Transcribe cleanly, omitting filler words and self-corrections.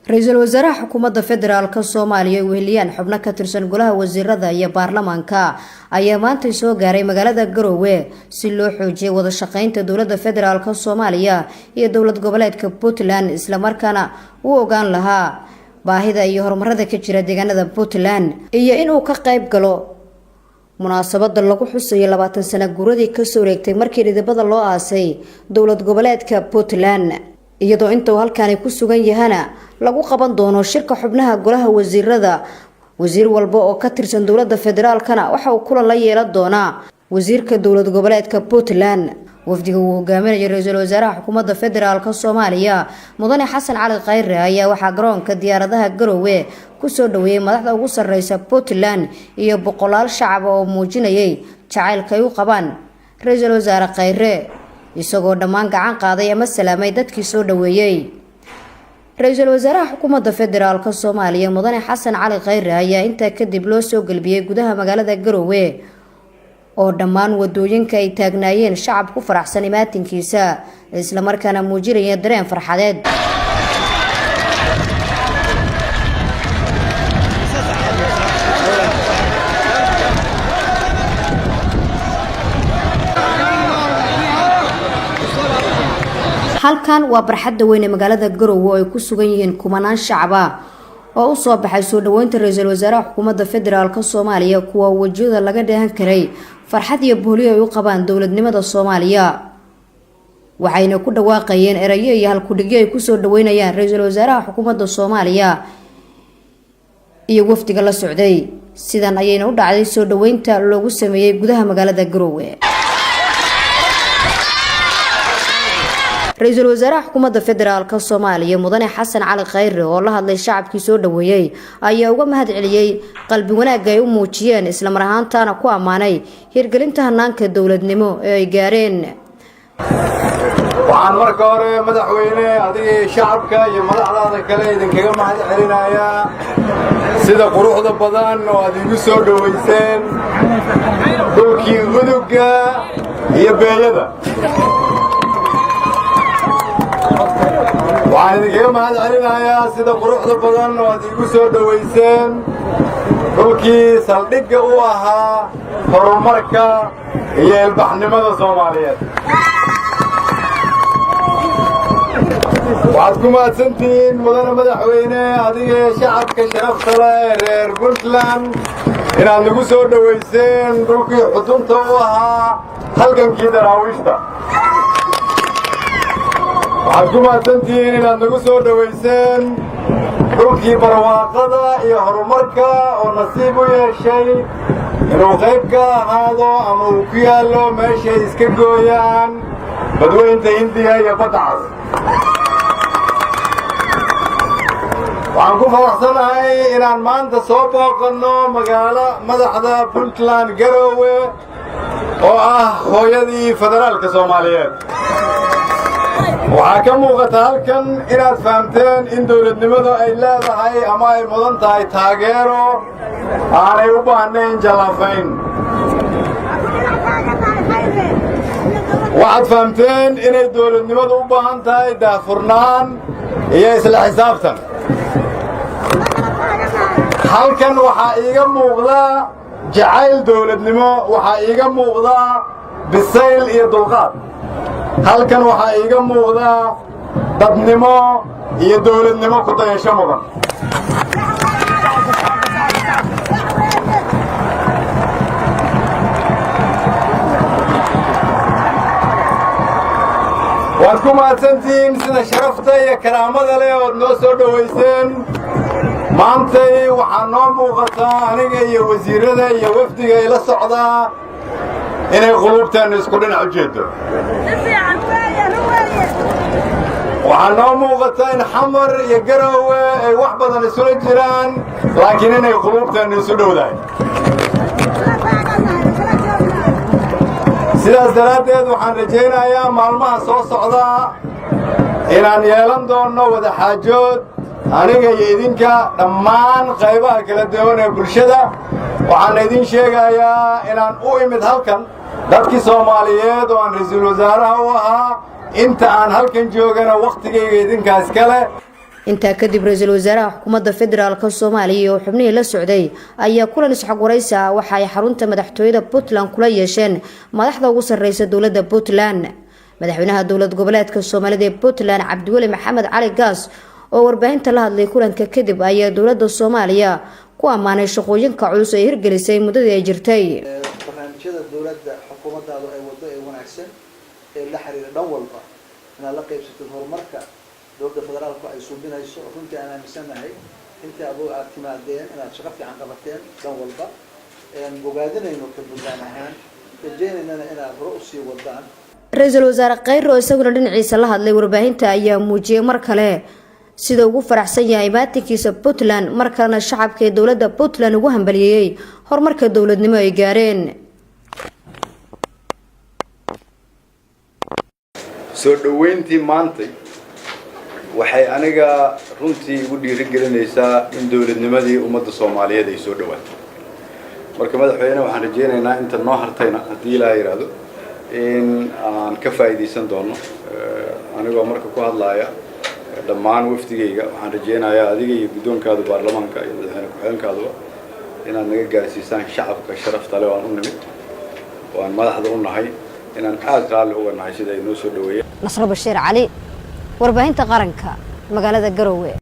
Ra'iisul Wasaaraha Xukuumadda Federaalka Soomaaliya weheliyaan xubno ka tirsan golaha wasiirada iyo baarlamaanka ayaa maanta soo gaaray magaalada Garowe si loo xoojiyo wada shaqeynta dowladda Federaalka Soomaaliya iyo dowlad goboleedka Puntland isla markaana uu ogaan lahaa baahida iyo horumarada ka jira deegaanada Puntland iyo inuu ka qayb galo munaasabada lagu xusayo 20 sano guuradii ka soo wareegtay markii dhidibada loo aasay dowlad goboleedka Puntland iyadoo intuu halkaan ku sugan yahana lagu qaban doono shirka xubnaha golaha wasiirada wasiir walba oo ka tirsan dowladda federaalkana waxa uu kula la yeelan doonaa wasiirka dowlad goboleedka Puntland wafdiga uu hogaaminayo ra'iisul wasaaraha xukuumadda federaalka Soomaaliya Mudane Xasan Cali Khayre ayaa waxa garoonka diyaaradaha Garowe ku soo dhaweeyay madaxda ugu sareysa Puntland iyo boqolaal shacab oo muujinayay jacaylka ay u qabaan ra'iisul wasaare Khayre isagoo dhammaan gacan qaaday ama salaamay dadkii soo dhaweeyay ra'iisul wasaaraha xukuumadda federaalka Soomaaliya Mudane Xasan Cali Khayre ayaa inta kadib loo soo galbiyay gudaha magaalada Garowe oo dhammaan wadooyinka ay taagnaayeen shacab ku faraxsan imaatinkiisa isla markaana muujinaya dareen farxadeed halkan waa barxadda weyn ee magaalada Garowe oo ay ku sugan yihiin kumanaan shacab oo u soo baxay soo dhaweynta ra'iisul wasaaraha xukuumadda federaalka Soomaaliya kuwa wajiyada laga dheehan karay farxad iyo booliyo ay u qabaan dowladnimada Soomaaliya waxayna ku dhawaaqayeen erayo iyo halkudhigyo ay ku soo dhaweynayaan ra'iisul wasaaraha xukuumadda Soomaaliya iyo wafdiga la socday sidan ayayna u dhacday soo dhaweynta loogu sameeyay gudaha magaalada Garowe ra'iisul wasaaraha xukuumadda federaalka Soomaaliya Mudane Xasan Cali Khayre oo la hadlay shacabkii soo dhaweeyay ayaa uga mahad celiyay qalbi wanaag ay u muujiyeen isla mar ahaantaana ku amaanay hirgelinta hanaanka dowladnimo ee ay gaareen waxaan marka hore madaxweyne adiga shacabka iyo madaxda kale idinkaga mahad celinayaa sida quruxda badan oo aad igu soo dhaweyseen dhulkii guduga iyo beeyada waxaan idinkaga mahad celinayaa sida quruxda badan oo aad igu soo dhaweyseen dhulkii saldhigga u ahaa horumarka iyo ilbaxnimada Soomaaliyeed waxaad ku mahadsantihiin mudane madaxweyne adiga shacabka sharafta leh ee reer Puntland inaad nagu soo dhaweyseen dhulkii xudunta u ahaa halgankii daraawiishta waxaad ku mahadsantihiin inaad nagu soo dhaweyseen dhulkii barwaaqada iyo horumarka oo nasiib u yeeshay inuu qayb ka ahaado ama uu ku yaallo meeshay iska gooyaan badweynta Hindiya iyo badda Cas waxaan ku faraxsanahay inaan maanta soo booqanno magaalo madaxda Puntland Garowe oo ah hooyadii federaalka Soomaaliyeed waxaa ka muuqata halkan inaad fahamteen in dowladnimadu ay leedahay ama ay mudan tahay taageero aanay u baahnayn jallaafayn waxaad fahamteen inay dowladnimadu u baahan tahay daahfurnaan iyo isla xisaabtan halkan waxaa iiga muuqda jacayl dowladnimo waxaa iiga muuqda bisayl iyo dulqaad halkan waxaa iiga muuqda dadnimo iyo dowladnimo ku dayasho mudan waad ku mahadsantihiin sida sharafta iyo karaamada leh ood noo soo dhaweyseen maantay waxaa noo muuqataa aniga iyo wasiirada iyo wafdiga ila socdaa inay qulubteenna isku dhinac u jeedo waxaa noo muuqata in xamar iyo Garowe ay wax badan isula jiraan laakiin inay qulubteenna isu dhowdahay sidaas daraaddeed waxaan rajaynayaa maalmaha soo socda inaan yeelan doono wada xaajood aniga iyo idinka dhammaan qaybaha kala duwan ee bulshada waxaan idin sheegayaa inaan u imid halkan dadkii Soomaaliyeed oo aan ra'iisul wasaaraha u ahaa inta aan halkan joogana waqtigayga idinkaas kale intaa kadib ra-iisul wasaaraha xukuumadda federaalka Soomaaliya oo xubnihii la socday ayaa kulan isxaq waraysi ah waxa ay xarunta madaxtooyada Puntland kula yeesheen madaxda ugu sarreysa dowladda Puntland. madaxweynaha dowlad goboleedka Soomaalida ee Puntland Cabdiweli Maxamed Cali Gaas oo warbaahinta la hadlay kulanka kadib ayaa dowladda Soomaaliya ku amaanay shaqooyinka culus ee hirgelisay muddadii ay jirtay. barnaamijyada dowladda xukuumaddaadu ay wado ee wanaagsan ee la xiriira dhan walba inaad la qaybsato horumarka dowladda federaalku ay suubinayso runtii aan aaminsanahay intii aad timaadeen inaad shaqo fiican qabateen dhan walba bogaadinayno ka Puntland ahaan rajaynayna inaad hore usii wadaan. ra-iisul wasaare Khayro isaguna dhinaciisa la hadlay warbaahinta ayaa muujiyay mar kale sida ugu faraxsan yahay maatinkiisa Puntland markana shacabka ee dowladda Puntland ugu hambaliyay horumarka dowladnimo ay gaareen. soo dhaweyntii maanta waxay aniga runtii ugu dhiirigelinaysaa in dowladnimadii ummadda Soomaaliyeed ay soo dhawaato. marka madaxweyne waxaan rajeynaynaa inta noo hartayna hadii la yiraahdo in aan ka faa'iideysan doono anigoo marka ku hadlaaya dhammaan wafdigayga waxaan rajeynayaa adiga iyo guddoonkaada baarlamaanka iyo madaxweyne ku-xigeenkaada inaad naga gaarsiisaan shacabka sharafta leh oo aan u nimid oo aan madaxda u nahay inaan aad raalli uga nahay sida ay noo soo dhaweeyeen. Nasr Bashiir Cali warbaahinta qaranka magaalada Garowe.